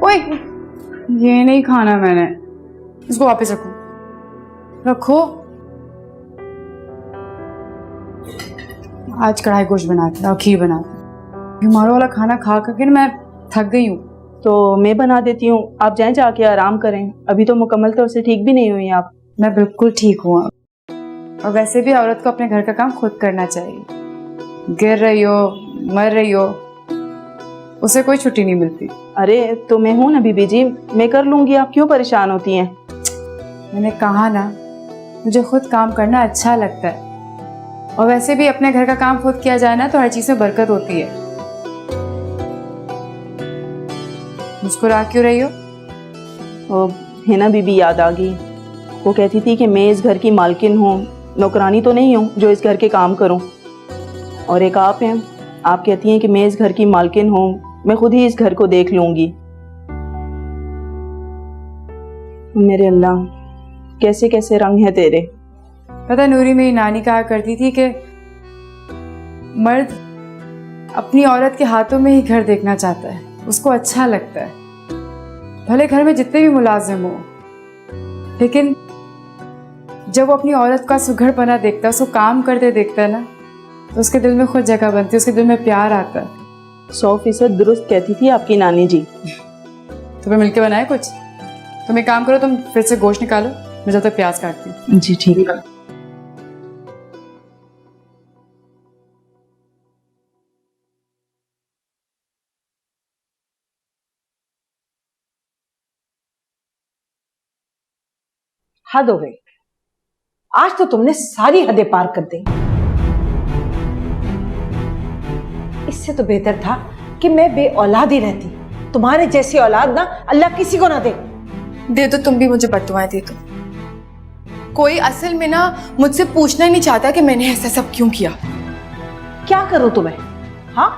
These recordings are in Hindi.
ओए, ये नहीं खाना मैंने, इसको वापस रखो। रखो। आज कढ़ाई गोश्त बनाते और खीर बनाते। हमारा वाला खाना खा करके ना मैं थक गई हूँ। तो मैं बना देती हूँ, आप जाएं जाके आराम करें। अभी तो मुकम्मल तौर से ठीक भी नहीं हुई आप। मैं बिल्कुल ठीक हूँ। और वैसे भी औरत को अपने घर का काम खुद करना चाहिए। गिर रही हो, मर रही हो, उसे कोई छुट्टी नहीं मिलती। अरे तो मैं हूं ना बीबी जी, मैं कर लूंगी, आप क्यों परेशान होती हैं? मैंने कहा ना, मुझे खुद काम करना अच्छा लगता है। और वैसे भी अपने घर का काम खुद किया जाए ना तो हर चीज में बरकत होती है। मुस्कुरा क्यों रही हो? वो हिना बीबी याद आ गई। वो कहती थी कि मैं इस घर की मालकिन हूँ, नौकरानी तो नहीं हूँ जो इस घर के काम करूँ। और एक आप हैं, आप कहती हैं कि मैं इस घर की मालकिन हूँ, मैं खुद ही इस घर को देख लूंगी। मेरे अल्लाह, कैसे कैसे रंग है तेरे। पता नूरी, मेरी नानी कहा करती थी कि मर्द अपनी औरत के हाथों में ही घर देखना चाहता है, उसको अच्छा लगता है। भले घर में जितने भी मुलाजिम हो, लेकिन जब वो अपनी औरत का सुघड़पना देखता है, उसको काम करते देखता है ना, तो उसके दिल में खुद जगह बनती है, उसके दिल में प्यार आता है। 100% दुरुस्त कहती थी आपकी नानी जी। तुम्हें मिलके बनाए कुछ? तुम एक काम करो, तुम फिर से गोश्त निकालो, मैं जब तक प्याज काटती हूँ। जी ठीक है। हद हो गई, आज तो तुमने सारी हदें पार कर दी। इससे तो बेहतर था कि मैं बे औलाद ही रहती। तुम्हारे जैसी औलाद ना अल्लाह किसी को ना दे। दे तो तुम भी मुझे बददुआएं दे दो। कोई असल में ना मुझसे पूछना ही नहीं चाहता कि मैंने ऐसा सब क्यों किया। क्या करूं तुम्हें? हाँ,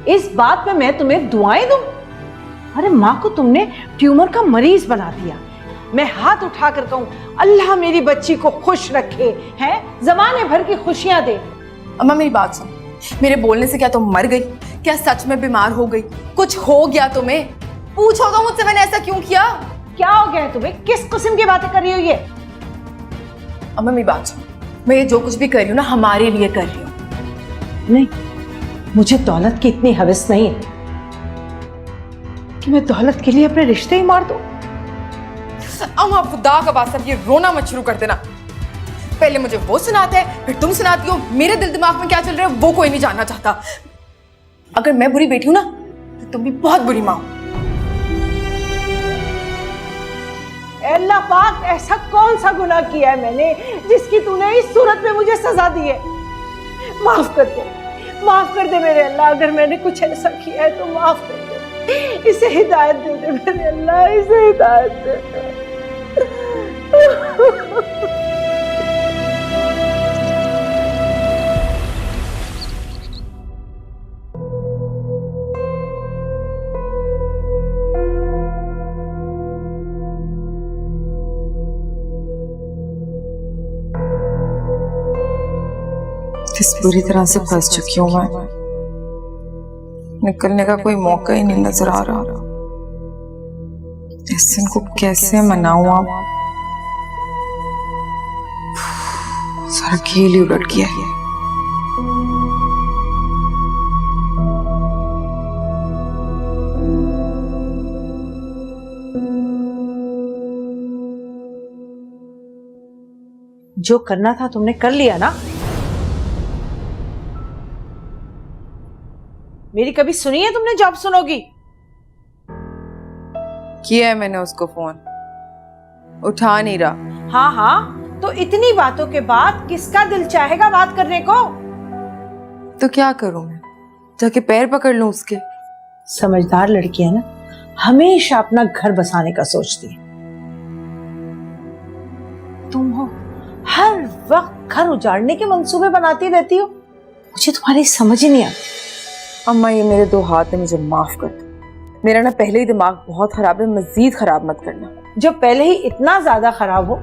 इस बात में मैं तुम्हें दुआएं दूं? अरे माँ को तुमने ट्यूमर का मरीज बना दिया। मैं हाथ उठा कर कहूं अल्लाह मेरी बच्ची को खुश रखे, हैं जमाने भर की खुशियां दे। अम्मा मेरी बात सुन, मेरे बोलने से क्या तुम मर गई? क्या सच में बीमार हो गई? कुछ हो गया तुम्हें? पूछो तो मुझसे मैंने ऐसा क्यों किया। क्या हो गया है तुम्हें? किस किस्म की बातें कर रही हो ये? अम्मा मेरी बात सुन, मैं ये जो कुछ भी कर रही हूँ ना हमारे लिए कर रही हूँ। नहीं, मुझे दौलत की इतनी हवस नहीं है कि मैं दौलत के लिए अपने रिश्ते ही मार दूं। अम्मा खुदा का वास्ता ये रोना मत शुरू कर देना। पहले मुझे वो सुनाते हैं, फिर तुम सुनाती हो। मेरे दिल दिमाग में क्या चल रहा है वो कोई नहीं जानना चाहता। अगर मैं बुरी बेटी हूं ना तो तुम भी बहुत बुरी माँ हो। अल्लाह पाक, ऐसा कौन सा गुनाह किया है मैंने जिसकी तूने इस सूरत में मुझे सजा दी है? माफ कर दे, माफ कर दे मेरे अल्लाह। अगर मैंने कुछ ऐसा किया है तो माफ कर दे। इसे हिदायत दे दे मेरे अल्लाह, इसे हिदायत दे दे। किस बुरी तरह से फंस चुकी हूँ मैं। निकलने का कोई मौका ही नहीं नजर आ रहा। इस दिन को कैसे मनाऊं अब? सारा खेल ही उलट गया है। जो करना था तुमने कर लिया ना। मेरी कभी सुनी है तुमने जॉब सुनोगी? किया है मैंने उसको फोन, उठा नहीं रहा। हाँ हाँ, तो इतनी बातों के बाद किसका दिल चाहेगा बात करने को? तो क्या करूं मैं? जाके पैर पकड़ लूं उसके? समझदार लड़की है ना, हमेशा अपना घर बसाने का सोचती है। तुम हो हर वक्त घर उजाड़ने के मंसूबे बनाती रहती हो। मुझे तुम्हारी समझ ही नहीं आती। अम्मा ये मेरे दो हाथ है, मुझे माफ कर दो। मेरा ना पहले ही दिमाग बहुत खराब है, मजीद खराब मत करना। जो पहले ही इतना ज्यादा खराब हो,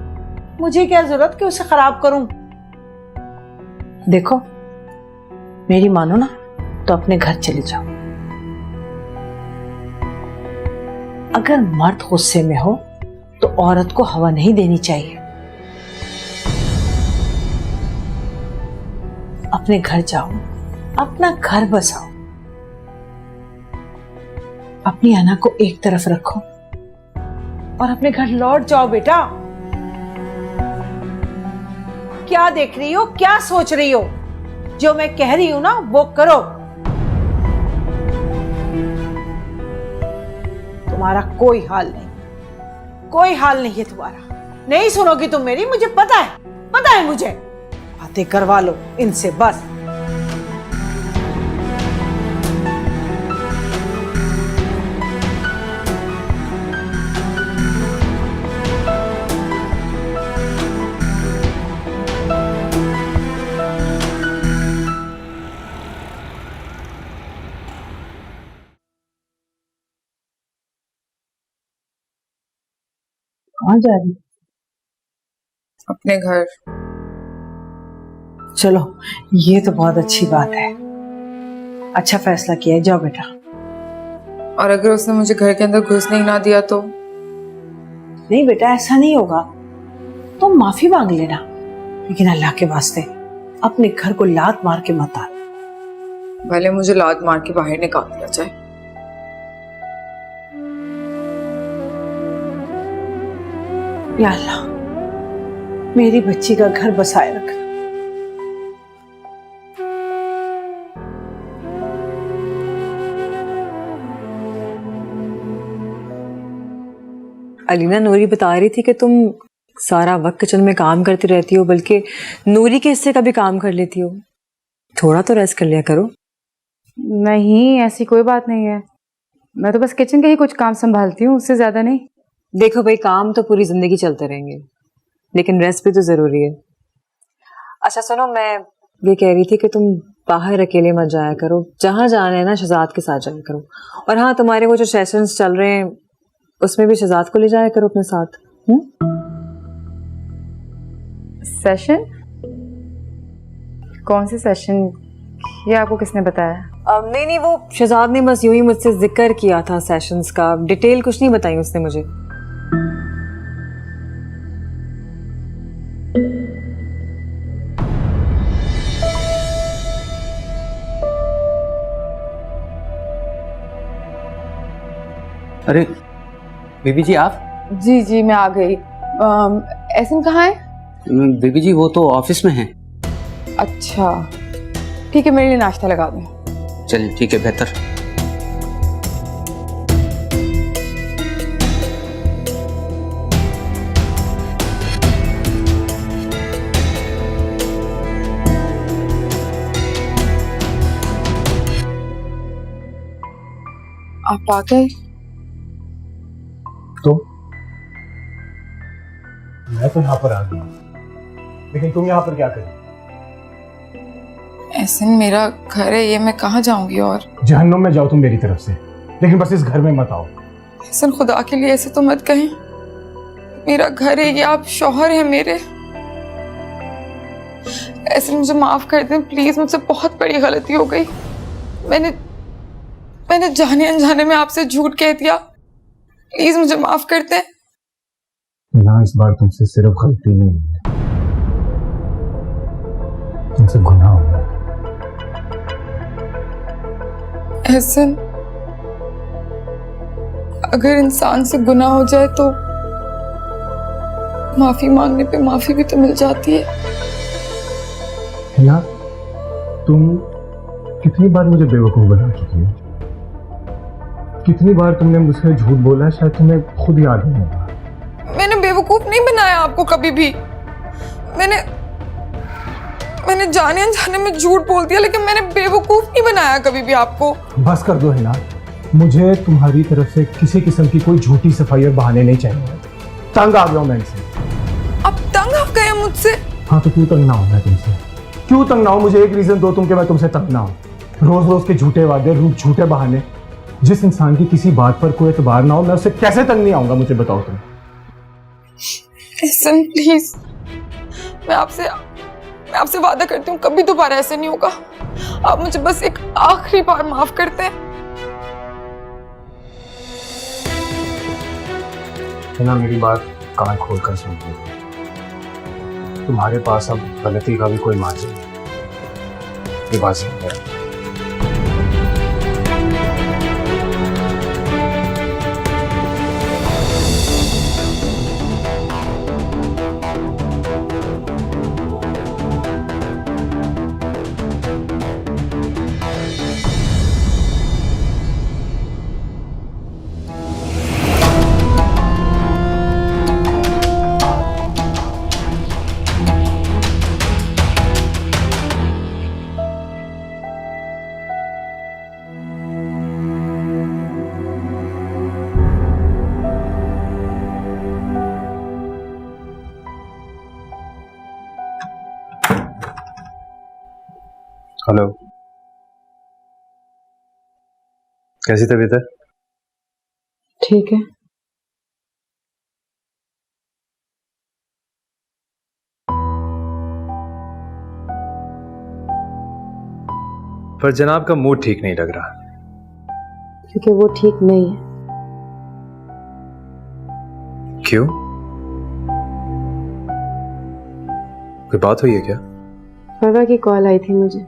मुझे क्या जरूरत कि उसे खराब करूं? देखो, मेरी मानो ना तो अपने घर चले जाओ। अगर मर्द गुस्से में हो तो औरत को हवा नहीं देनी चाहिए। अपने घर जाओ, अपना घर बसाओ, अपनी अना को एक तरफ रखो और अपने घर लौट जाओ बेटा। क्या देख रही हो, क्या सोच रही हो? जो मैं कह रही हूं ना वो करो। तुम्हारा कोई हाल नहीं, कोई हाल नहीं है तुम्हारा। नहीं सुनोगी तुम मेरी, मुझे पता है मुझे। बातें करवा लो इनसे बस। कहाँ जा रही? अपने घर। चलो ये तो बहुत अच्छी बात है, अच्छा फैसला किया है, जाओ बेटा। और अगर उसने मुझे घर के अंदर घुसने ही ना दिया तो? नहीं बेटा, ऐसा नहीं होगा, तुम माफी मांग लेना, लेकिन अल्लाह के वास्ते अपने घर को लात मार के मत आना। भले मुझे लात मार के बाहर निकाल दिया जाए। या अल्लाह, मेरी बच्ची का घर बसाए रखना। अलीना, नूरी बता रही थी कि तुम सारा वक्त किचन में काम करती रहती हो, बल्कि नूरी के हिस्से का भी काम कर लेती हो। थोड़ा तो रेस्ट कर लिया करो। नहीं, ऐसी कोई बात नहीं है, मैं तो बस किचन के ही कुछ काम संभालती हूँ, उससे ज्यादा नहीं। देखो भाई, काम तो पूरी जिंदगी चलते रहेंगे, लेकिन रेस्ट भी तो जरूरी है। अच्छा सुनो, मैं ये कह रही थी कि तुम बाहर अकेले मत जाया करो, जहाँ जाना है ना शहजाद के साथ जाया करो। और हाँ, तुम्हारे वो जो सेशंस चल रहे हैं उसमें भी शहजाद को ले जाया करो अपने साथ। सेशन? कौन से सेशन? ये आपको किसने बताया? नहीं, वो शहजाद ने बस यूं ही मुझसे जिक्र किया था सेशंस का, डिटेल कुछ नहीं बताई उसने मुझे। अरे बीबी जी, आप? जी जी, मैं आ गई। एहसन कहाँ है? बीबी जी वो तो ऑफिस में हैं। अच्छा ठीक है, मेरे लिए नाश्ता लगा दो। चलिए ठीक है, बेहतर। आप आ गए? तो मैं तो यहाँ पर आ गया, लेकिन तुम यहाँ पर क्या कर रही? एहसन, मेरा घर है ये, मैं कहाँ जाऊंगी? और जहन्नुम में जाओ तुम मेरी तरफ से, लेकिन बस इस घर में मत आओ। एहसन, खुदा के लिए ऐसे तो मत कहें, मेरा घर है ये, आप शौहर हैं मेरे। एहसन, मुझे माफ कर दें प्लीज, मुझसे बहुत बड़ी गलती हो गई। मैंने जाने अनजाने में आपसे झूठ कह दिया, प्लीज मुझे माफ कर दें। ना, इस बार तुमसे सिर्फ गलती नहीं है, तुमसे गुनाह हो गया। एहसन, अगर इंसान से गुनाह हो जाए तो माफी मांगने पे माफी भी तो मिल जाती है। हिना, तुम कितनी बार मुझे बेवकूफ बना चुकी हो, कितनी बार तुमने मुझसे झूठ बोला है, शायद तुम्हें खुद याद नहीं होगा। मैंने बेवकूफ नहीं बनाया आपको कभी भी। मैंने जाने अनजाने में झूठ बोल दिया, लेकिन मैंने बेवकूफ नहीं बनाया कभी भी आपको। बस कर दो हिना, मुझे तुम्हारी तरफ से किसी किस्म की कोई झूठी सफाई और बहाने नहीं चाहिए। तंग आ गया हूं मैं इनसे। अब तंग आप गए मुझसे? हाँ तो क्यों तंग ना हो मैं तुमसे? क्यों तंग ना हो? मुझे एक रीजन दो तुम कि मैं तुमसे तंग ना हो। रोज रोज के झूठे वादे, झूठे बहाने। जिस इंसान की किसी बात पर कोई एतबार ना हो, मैं उससे कैसे तंग नहीं आऊंगा? मुझे बताओ तुम। एहसन प्लीज, मैं आपसे वादा करती हूँ कभी दोबारा ऐसे नहीं होगा। आप मुझे बस एक आखिरी बार माफ करते हैं। है ना, मेरी बात कान खोल कर सुन लो। तुम्हारे पास अब गलती का भी कोई मार्जिन नहीं, ये बात समझ गया। हेलो, कैसी तबीयत है? ठीक है। पर जनाब का मूड ठीक नहीं लग रहा। क्योंकि वो ठीक नहीं है। क्यों? कोई बात हुई है क्या? फरवा की कॉल आई थी मुझे,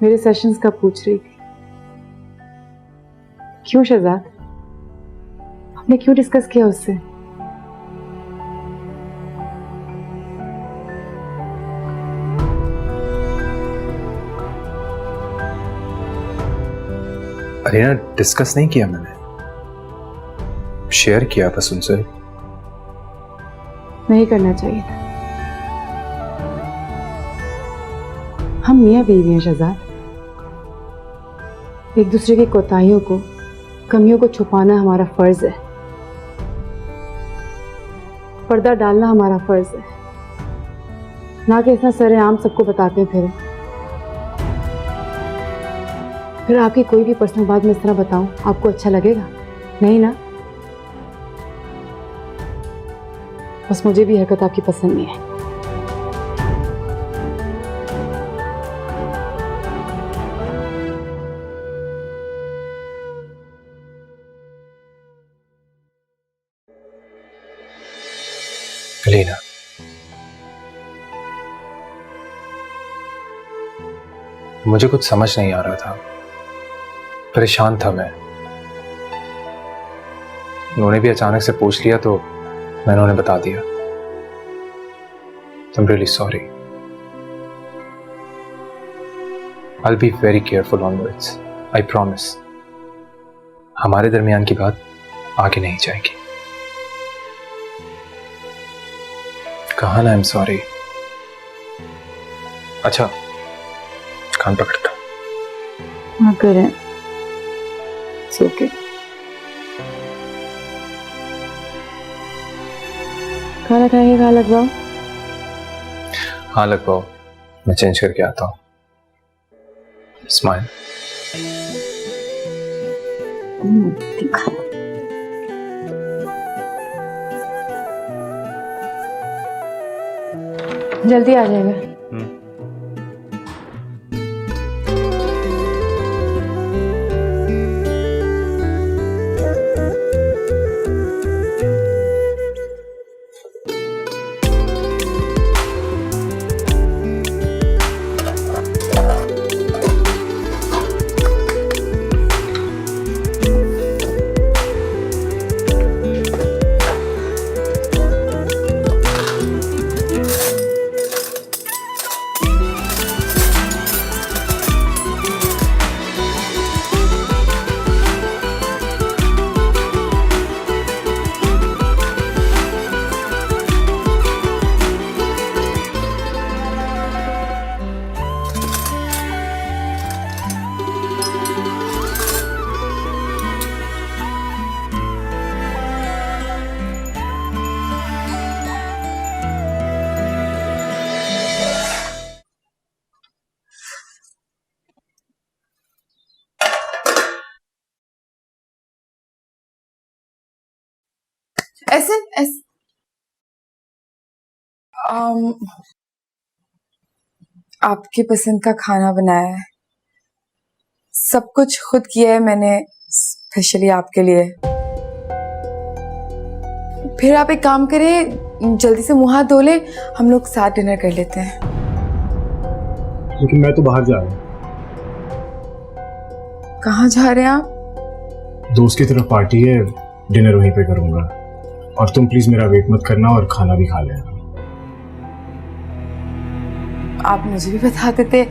मेरे सेशंस का पूछ रही थी। क्यों शहजाद, आपने क्यों डिस्कस किया उससे? अरे ना, डिस्कस नहीं किया मैंने, शेयर किया बस उनसे। नहीं करना चाहिए था। हम मियाँ बीवी हैं शहजाद, एक दूसरे की कोताहियों को, कमियों को छुपाना हमारा फर्ज है, पर्दा डालना हमारा फर्ज है, ना कि इतना सरेआम सबको बताते फिर आपकी कोई भी पर्सनल बात मैं इस तरह बताऊं, आपको अच्छा लगेगा? नहीं ना? बस मुझे भी हरकत आपकी पसंद नहीं है। लीना, मुझे कुछ समझ नहीं आ रहा था, परेशान था मैं। उन्होंने भी अचानक से पूछ लिया तो मैंने उन्हें बता दिया। I'm really sorry. I'll be very careful onwards. I promise. हमारे दरमियान की बात आगे नहीं जाएगी। कहा ना, I'm sorry. अच्छा, कान पकड़ता हूं। हाँ करें, ओके। खाना खाएंगे? कहाँ लगवाओ? हाँ लगवाओ, मैं चेंज करके आता हूँ। स्माइल। जल्दी आ जाएगा। ऐसे आपकी पसंद का खाना बनाया है, सब कुछ खुद किया है मैंने स्पेशली आपके लिए। फिर आप एक काम करें, जल्दी से मुंह हाथ धो ले, हम लोग साथ डिनर कर लेते हैं। लेकिन मैं तो बाहर जा रहा हूँ। कहाँ जा रहे हैं आप? दोस्त की तरफ पार्टी है, डिनर वहीं पे करूंगा। और तुम प्लीज मेरा वेट मत करना और खाना भी खा लेना। आप मुझे भी बता देते,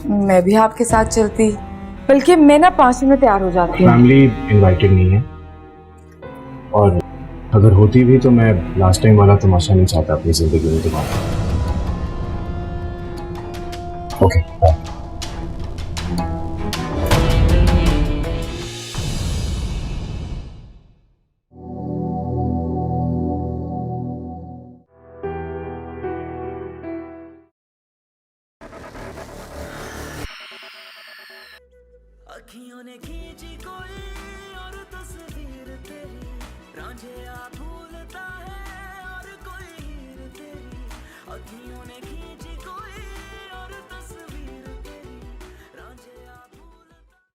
मैं भी आपके साथ चलती। बल्कि मैं ना 5 मिनट में तैयार हो जाती हूँ। फैमिली इनवाइटेड नहीं है, और अगर होती भी तो मैं लास्ट टाइम वाला तमाशा नहीं चाहता अपनी जिंदगी में दोबारा। Okay bye. अखियों ने खींची कोई और तस्वीर तेरी, रांझे आ भूलता है और कोई हीर तेरी। अखियों ने